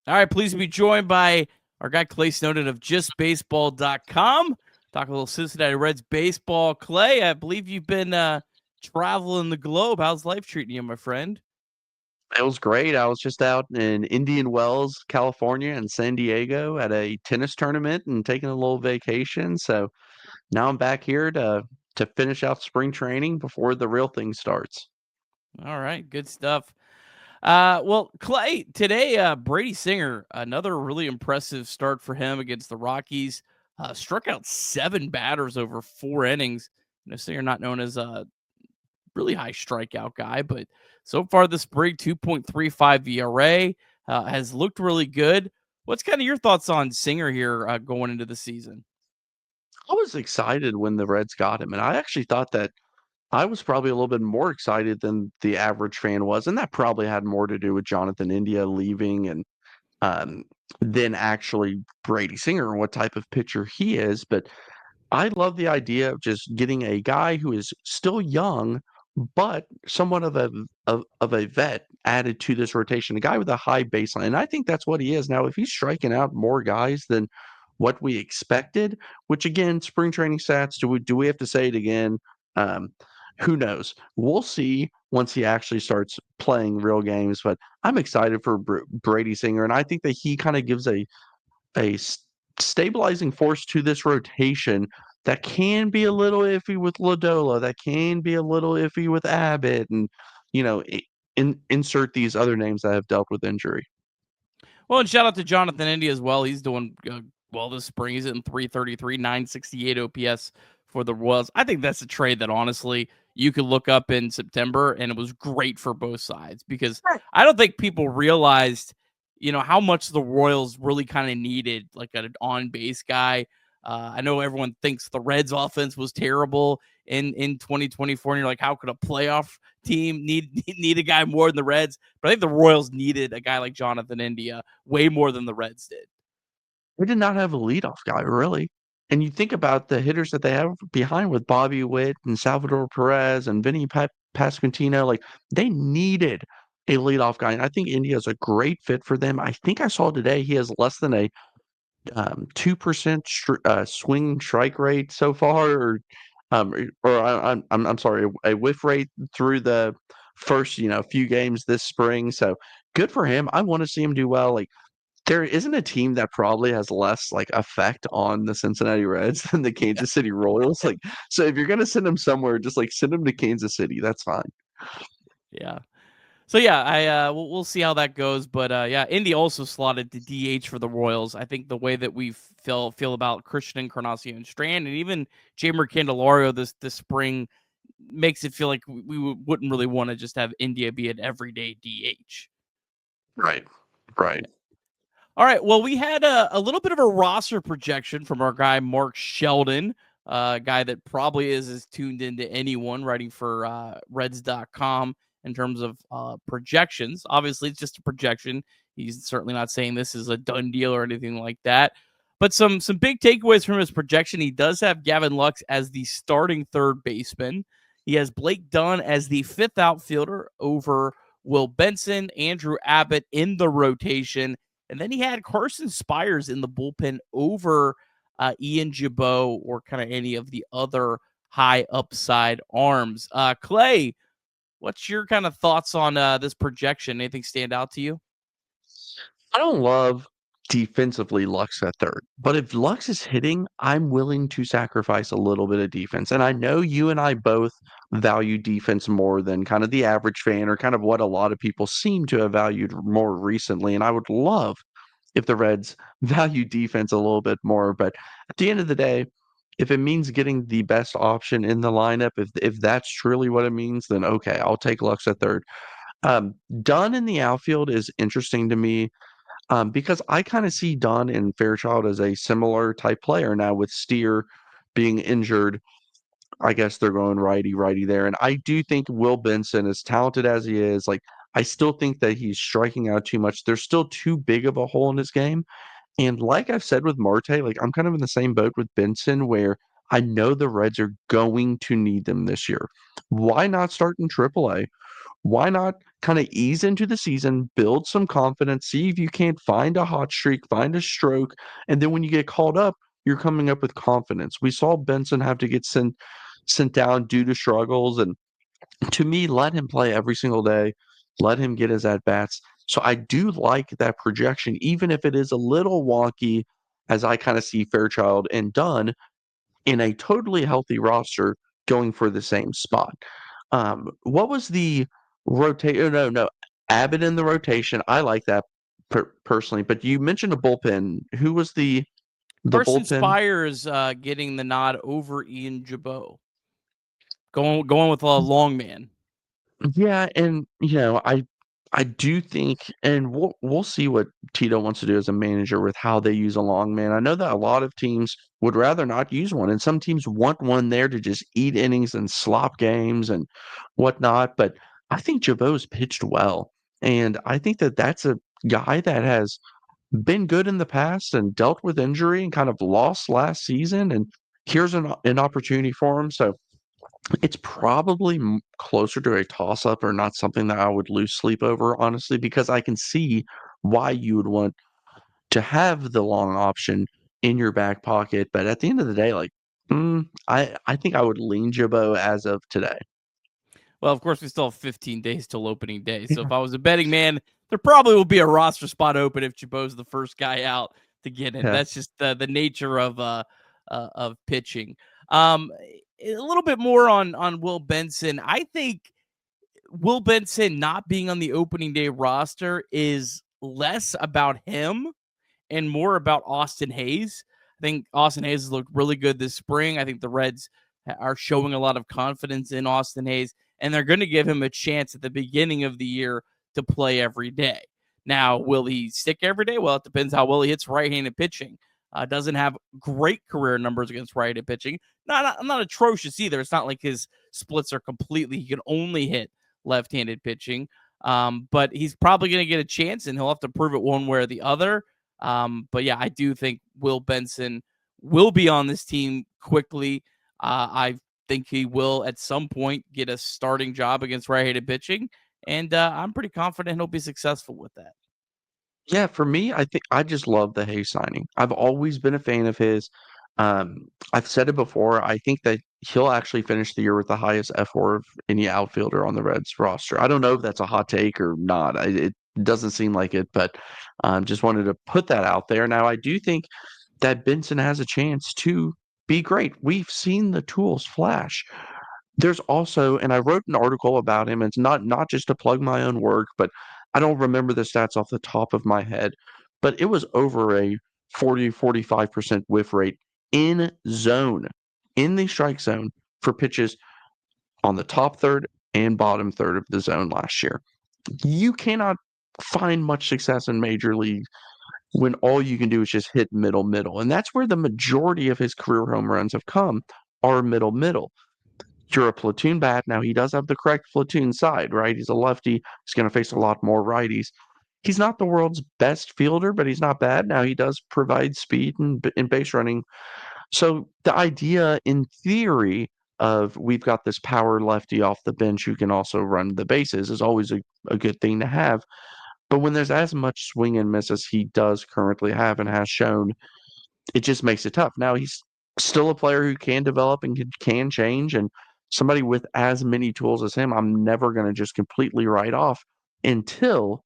All right, pleased to be joined by our guy Clay Snowden of justbaseball.com. Talk a little Cincinnati Reds baseball. Clay, I believe you've been traveling the globe. How's life treating you, my friend? It was great. I was just out in Indian Wells, California, and San Diego at a tennis tournament and taking a little vacation. So now I'm back here to finish out spring training before the real thing starts. All right, good stuff. Well, Clay, today, Brady Singer, another really impressive start for him against the Rockies. Struck out 7 batters over 4 innings. Singer not known as a really high strikeout guy, but so far this spring, 2.35 ERA, has looked really good. What's kind of your thoughts on Singer here going into the season? I was excited when the Reds got him, and I actually thought that I was probably a little bit more excited than the average fan was, and that probably had more to do with Jonathan India leaving and um, than actually Brady Singer and what type of pitcher he is. But I love the idea of just getting a guy who is still young, but somewhat of a vet added to this rotation, a guy with a high baseline. And I think that's what he is. Now, if he's striking out more guys than what we expected, which again, spring training stats, do we have to say it again? Um, who knows? We'll see once he actually starts playing real games. But I'm excited for Brady Singer, and I think that he kind of gives a stabilizing force to this rotation that can be a little iffy with Ladola, that can be a little iffy with Abbott, and you know, insert these other names that have dealt with injury. Well, and shout out to Jonathan India as well. He's doing well this spring. He's hitting 333, 968 OPS for the Royals. I think that's a trade that honestly you could look up in September, and it was great for both sides because I don't think people realized, how much the Royals really kind of needed like an on base guy. I know everyone thinks the Reds offense was terrible in 2024, and you're like, how could a playoff team need a guy more than the Reds? But I think the Royals needed a guy like Jonathan India way more than the Reds did. They did not have a leadoff guy, really. And you think about the hitters that they have behind with Bobby Witt and Salvador Perez and Vinny Pasquantino, like they needed a leadoff guy. And I think India is a great fit for them. I think I saw today he has less than a 2% swing strike rate so far, I'm sorry, a whiff rate through the first few games this spring. So good for him. I want to see him do well. Like there isn't a team that probably has less like effect on the Cincinnati Reds than the Kansas City Royals. Like so, if you're gonna send him somewhere, just like send him to Kansas City. That's fine. Yeah. So yeah, I we'll see how that goes, but yeah, Indy also slotted to DH for the Royals. I think the way that we feel about Christian Encarnacion Strand and even Jeimer Candelario this spring makes it feel like we wouldn't really want to just have India be an everyday DH. Right. Right. All right. Well, we had a little bit of a roster projection from our guy, Mark Sheldon, a guy that probably is as tuned into anyone writing for Reds.com in terms of projections. Obviously, it's just a projection. He's certainly not saying this is a done deal or anything like that. But some big takeaways from his projection. He does have Gavin Lux as the starting third baseman. He has Blake Dunn as the fifth outfielder over Will Benson, Andrew Abbott in the rotation, and then he had Carson Spires in the bullpen over Ian Jabot or kind of any of the other high upside arms. Clay, what's your kind of thoughts on this projection? Anything stand out to you? I don't love defensively Lux at third, but if Lux is hitting, I'm willing to sacrifice a little bit of defense. And I know you and I both value defense more than kind of the average fan or kind of what a lot of people seem to have valued more recently. And I would love if the Reds value defense a little bit more. But at the end of the day, if it means getting the best option in the lineup, if that's truly what it means, then okay, I'll take Lux at third. Dunn in the outfield is interesting to me because I kind of see Dunn and Fairchild as a similar type player now with Steer being injured. I guess they're going righty, righty there. And I do think Will Benson, as talented as he is, like I still think that he's striking out too much. There's still too big of a hole in his game. And like I've said with Marte, like I'm kind of in the same boat with Benson where I know the Reds are going to need them this year. Why not start in AAA? why not kind of ease into the season, build some confidence, see if you can't find a hot streak, find a stroke, and then when you get called up, you're coming up with confidence. We saw Benson have to get sent down due to struggles, and to me, let him play every single day, let him get his at bats. So I do like that projection, even if it is a little wonky, as I kind of see Fairchild and Dunn in a totally healthy roster going for the same spot. What was the rotation? No, Abbott in the rotation. I like that personally. But you mentioned a bullpen. Who was the Carson bullpen? Spires getting the nod over Ian Jabot. Going with a long man. Yeah, and I do think, and we'll see what Tito wants to do as a manager with how they use a long man. I know that a lot of teams would rather not use one, and some teams want one there to just eat innings and slop games and whatnot. But I think Jabot's pitched well, and I think that that's a guy that has been good in the past and dealt with injury and kind of lost last season. And here's an opportunity for him. So it's probably closer to a toss-up or not something that I would lose sleep over, honestly, because I can see why you would want to have the long option in your back pocket. But at the end of the day, like, I think I would lean Jabot as of today. Well, of course, we still have 15 days till opening day. So Yeah. if I was a betting man, there probably will be a roster spot open if Jabot's the first guy out to get in. Yeah. That's just the nature of pitching. A little bit more on Will Benson. I think Will Benson not being on the opening day roster is less about him and more about Austin Hayes. I think Austin Hayes has looked really good this spring. I think the Reds are showing a lot of confidence in Austin Hayes, and they're going to give him a chance at the beginning of the year to play every day. Now, will he stick every day? Well, it depends how well he hits right-handed pitching. Doesn't have great career numbers against right-handed pitching. Not atrocious either. It's not like his splits are completely, he can only hit left-handed pitching. But he's probably going to get a chance, and he'll have to prove it one way or the other. But yeah, I do think Will Benson will be on this team quickly. I think he will at some point get a starting job against right-handed pitching, and I'm pretty confident he'll be successful with that. Yeah, for me, I think I just love the Hayes signing. I've always been a fan of his. I've said it before. I think that he'll actually finish the year with the highest F4 of any outfielder on the Reds roster. I don't know if that's a hot take or not. It doesn't seem like it, but just wanted to put that out there. Now, I do think that Benson has a chance to be great. We've seen the tools flash. There's also, and I wrote an article about him. It's not just to plug my own work, but I don't remember the stats off the top of my head, but it was over a 45% whiff rate in zone, in the strike zone for pitches on the top third and bottom third of the zone last year. You cannot find much success in major league when all you can do is just hit middle. And that's where the majority of his career home runs have come, are middle. You're a platoon bat. Now, he does have the correct platoon side, right? He's a lefty. He's going to face a lot more righties. He's not the world's best fielder, but he's not bad. Now, he does provide speed and base running. So the idea, in theory, of we've got this power lefty off the bench who can also run the bases is always a good thing to have. But when there's as much swing and miss as he does currently have and has shown, it just makes it tough. Now he's still a player who can develop and can change, and somebody with as many tools as him, I'm never going to just completely write off until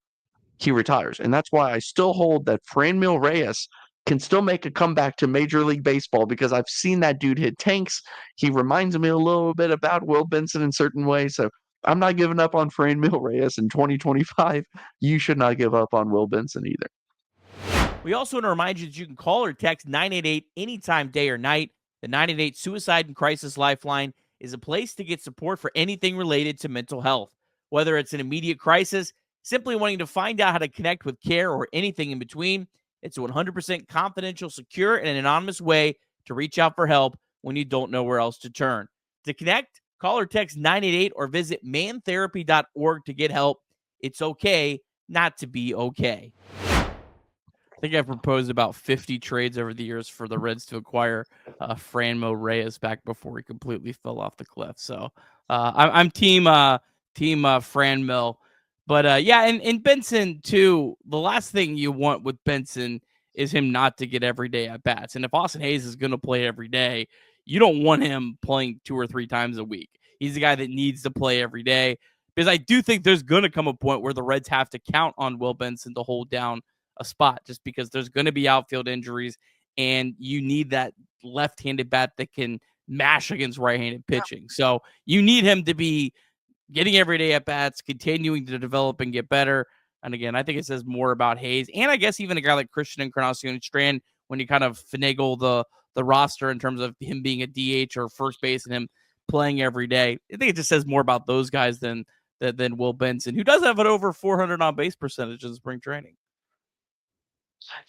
he retires. And that's why I still hold that Franmil Reyes can still make a comeback to Major League Baseball because I've seen that dude hit tanks. He reminds me a little bit about Will Benson in certain ways. So I'm not giving up on Franmil Reyes in 2025. You should not give up on Will Benson either. We also want to remind you that you can call or text 988 anytime, day or night. The 988 Suicide and Crisis Lifeline is a place to get support for anything related to mental health. Whether it's an immediate crisis, simply wanting to find out how to connect with care, or anything in between, it's a 100% confidential, secure, and anonymous way to reach out for help when you don't know where else to turn. To connect, call or text 988 or visit mantherapy.org to get help. It's okay not to be okay. I think I've proposed about 50 trades over the years for the Reds to acquire Franmil Reyes back before he completely fell off the cliff. So I'm team Team Fran Mill. But yeah, and Benson too. The last thing you want with Benson is him not to get everyday at bats. And if Austin Hayes is going to play every day, you don't want him playing 2 or 3 times a week. He's a guy that needs to play every day, because I do think there's going to come a point where the Reds have to count on Will Benson to hold down a spot, just because there's going to be outfield injuries, and you need that left-handed bat that can mash against right-handed pitching. So you need him to be getting everyday at bats, continuing to develop and get better. And again, I think it says more about Hayes, and I guess even a guy like Christian Encarnacion Strand, when you kind of finagle the roster in terms of him being a DH or first base and him playing every day. I think it just says more about those guys than Will Benson, who does have an over 400 on base percentage in spring training.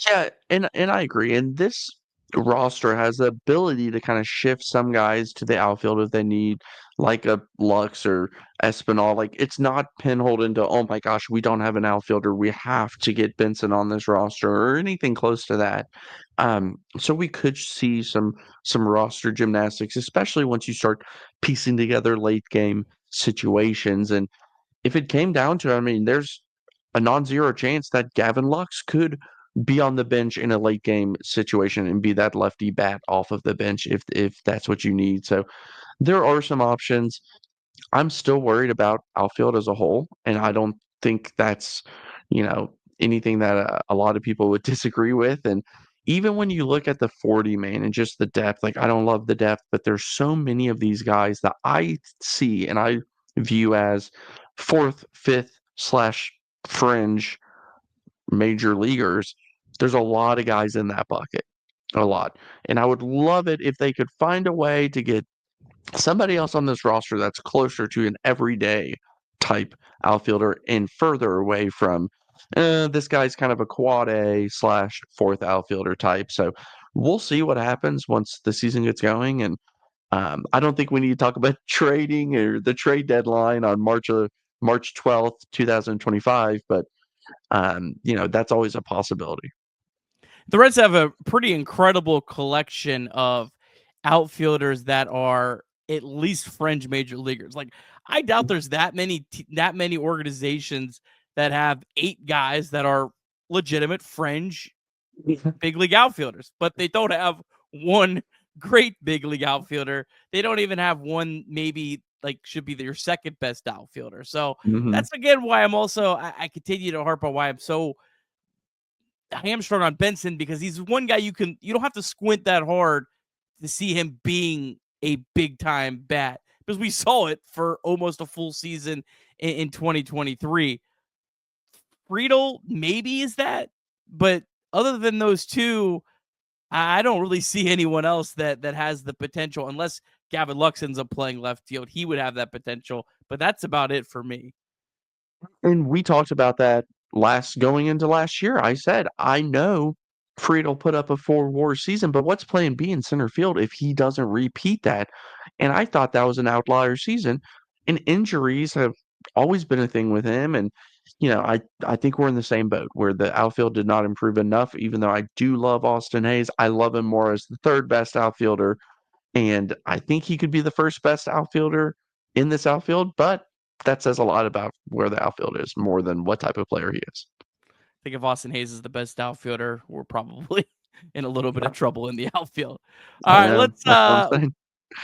Yeah, and I agree. And this roster has the ability to kind of shift some guys to the outfield if they need, like a Lux or Espinal. Like, it's not pinholed into, oh my gosh, we don't have an outfielder, we have to get Benson on this roster or anything close to that. So we could see some roster gymnastics, especially once you start piecing together late game situations. And if it came down to it, I mean, there's a non-zero chance that Gavin Lux could be on the bench in a late game situation and be that lefty bat off of the bench if that's what you need. So there are some options. I'm still worried about outfield as a whole, and I don't think that's, anything that a lot of people would disagree with. And even when you look at the 40 man and just the depth, like, I don't love the depth, but there's so many of these guys that I see and I view as fourth, fifth slash fringe major leaguers. There's a lot of guys in that bucket, a lot. And I would love it if they could find a way to get somebody else on this roster that's closer to an everyday type outfielder and further away from this guy's kind of a quad A slash fourth outfielder type. So we'll see what happens once the season gets going. And I don't think we need to talk about trading or the trade deadline on March 12th, 2025, but that's always a possibility. The Reds have a pretty incredible collection of outfielders that are at least fringe major leaguers. Like, I doubt there's that many organizations that have 8 guys that are legitimate fringe big league outfielders, but they don't have one great big league outfielder. They don't even have one maybe like should be your second best outfielder. So Mhm. that's again why I continue to harp on why I'm so hamstrung on Benson, because he's one guy you don't have to squint that hard to see him being a big time bat, because we saw it for almost a full season in 2023. Friedl maybe is that, but other than those two, I don't really see anyone else that has the potential, unless Gavin Lux ends up playing left field. He would have that potential, but that's about it for me. And we talked about that going into last year. I said, I know Friedel put up a 4 WAR season, but what's plan B in center field if he doesn't repeat that? And I thought that was an outlier season. And injuries have always been a thing with him. And, I think we're in the same boat where the outfield did not improve enough, even though I do love Austin Hayes. I love him more as the third best outfielder. And I think he could be the first best outfielder in this outfield, but that says a lot about where the outfield is more than what type of player he is. I think if Austin Hayes is the best outfielder, we're probably in a little bit of Yeah, trouble in the outfield. All I right, know. let's That's what I'm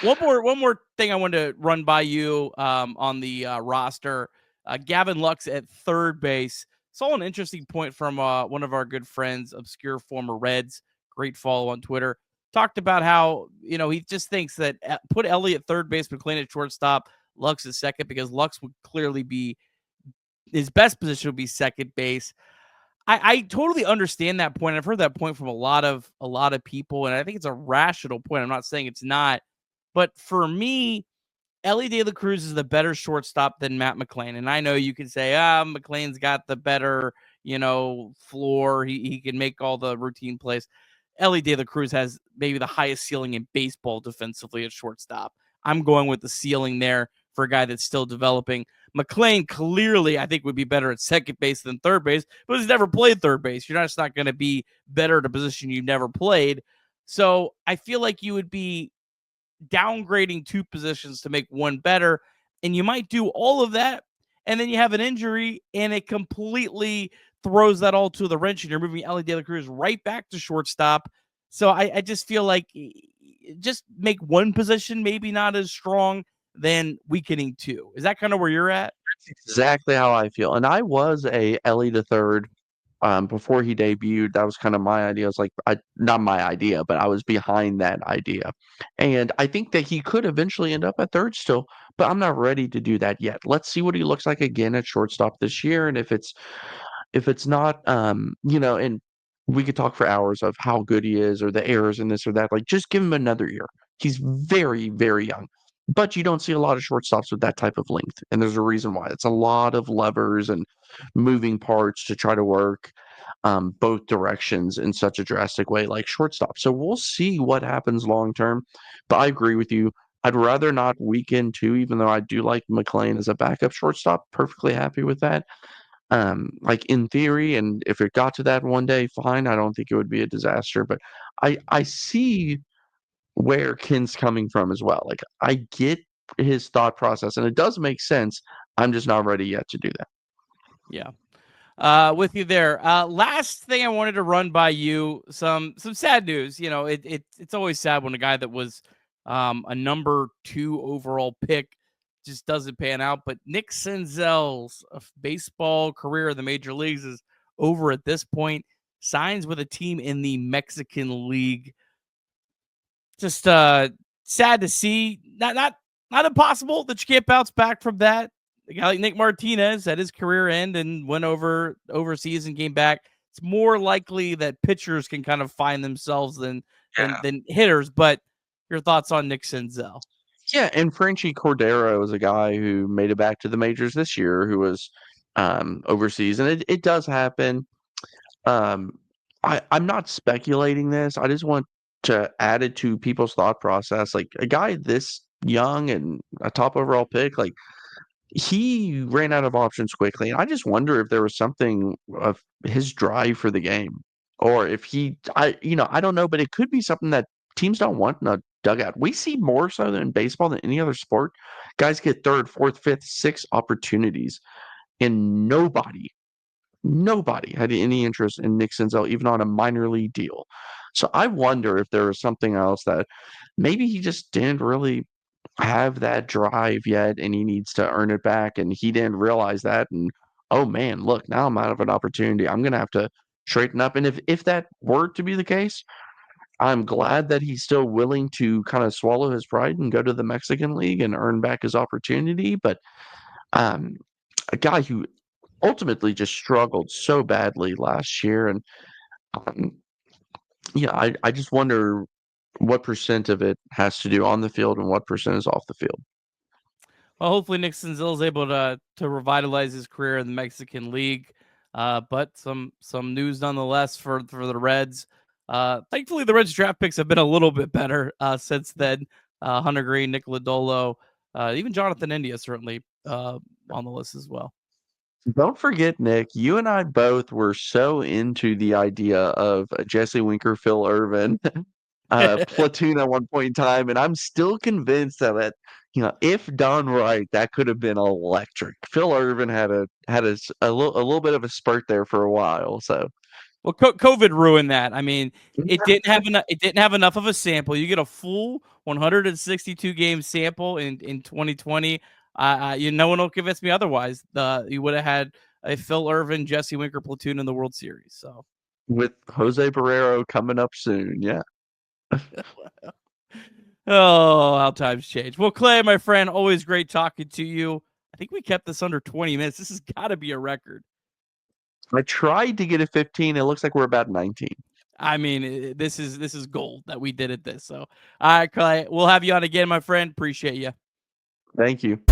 saying. one more thing I wanted to run by you on the roster. Gavin Lux at third base. Saw an interesting point from one of our good friends, obscure former Reds, great follow on Twitter. Talked about how, he just thinks that put Elly at third base, McLain at shortstop, Lux is second, because Lux would clearly be his best position would be second base. I totally understand that point. I've heard that point from a lot of people, and I think it's a rational point. I'm not saying it's not, but for me, Elly De La Cruz is the better shortstop than Matt McLain. And I know you can say, McLain's got the better, floor. He can make all the routine plays. Elly De La Cruz has maybe the highest ceiling in baseball defensively at shortstop. I'm going with the ceiling there for a guy that's still developing. McLain clearly, I think, would be better at second base than third base, but he's never played third base. You're just not going to be better at a position you've never played. So I feel like you would be downgrading 2 positions to make one better. And you might do all of that and then you have an injury, and it completely throws that all to the wrench, and you're moving Elly De La Cruz right back to shortstop. So I just feel like just make one position maybe not as strong than weakening two. Is that kind of where you're at? Exactly how I feel. And I was a Ellie the third before he debuted. That was kind of my idea. I was like, not my idea, but I was behind that idea. And I think that he could eventually end up at third still, but I'm not ready to do that yet. Let's see what he looks like again at shortstop this year. And if it's not, and we could talk for hours of how good he is or the errors in this or that. Like, just give him another year. He's very, very young. But you don't see a lot of shortstops with that type of length. And there's a reason why. It's a lot of levers and moving parts to try to work both directions in such a drastic way like shortstop. So we'll see what happens long term. But I agree with you. I'd rather not weaken two, even though I do like McLain as a backup shortstop. Perfectly happy with that. Like in theory, and if it got to that one day, fine. I don't think it would be a disaster, but I see where Ken's coming from as well. Like I get his thought process, and it does make sense. I'm just not ready yet to do that. Yeah. With you there. Last thing I wanted to run by you, some sad news. You know, it's always sad when a guy that was a number 2 overall pick just doesn't pan out. But Nick Senzel's baseball career in the major leagues is over at this point. Signs with a team in the Mexican League. Just sad to see. Not impossible that you can't bounce back from that. A guy like Nick Martinez had his career end and went overseas and came back. It's more likely that pitchers can kind of find themselves than hitters. But your thoughts on Nick Senzel? Yeah, and Frenchie Cordero is a guy who made it back to the majors this year, who was overseas, and it does happen. Um, I'm not speculating this. I just want to add it to people's thought process. Like a guy this young and a top overall pick, like he ran out of options quickly. And I just wonder if there was something of his drive for the game, or if I don't know, but it could be something that teams don't want in a dugout. We see more so than in baseball than any other sport. Guys get third, fourth, fifth, sixth opportunities, and nobody had any interest in Nick Senzel, even on a minor league deal. So I wonder if there was something else that maybe he just didn't really have that drive yet and he needs to earn it back and he didn't realize that. And oh man, look, now I'm out of an opportunity. I'm gonna have to straighten up. And if that were to be the case, I'm glad that he's still willing to kind of swallow his pride and go to the Mexican League and earn back his opportunity. But um, a guy who ultimately just struggled so badly last year. And um, I just wonder what percent of it has to do on the field and what percent is off the field. Well, hopefully Nick Senzel is able to revitalize his career in the Mexican League. But some news nonetheless for the Reds. Thankfully, the Reds draft picks have been a little bit better since then. Hunter Green, Nick Lodolo, even Jonathan India certainly on the list as well. Don't forget, Nick, you and I both were so into the idea of Jesse Winker, Phil Irvin, platoon at one point in time, and I'm still convinced that if done right, that could have been electric. Phil Irvin had a little bit of a spurt there for a while, so Well, COVID ruined that. I mean, it didn't have enough. It didn't have enough of a sample. You get a full 162 game sample in 2020. No one will convince me otherwise. You would have had a Phil Irvin, Jesse Winker platoon in the World Series. So with Jose Barrero coming up soon, yeah. Oh, how times change. Well, Clay, my friend, always great talking to you. I think we kept this under 20 minutes. This has got to be a record. I tried to get a 15. It looks like we're about 19. I mean, this is gold that we did at this. So, all right, Clay, we'll have you on again, my friend. Appreciate you. Thank you.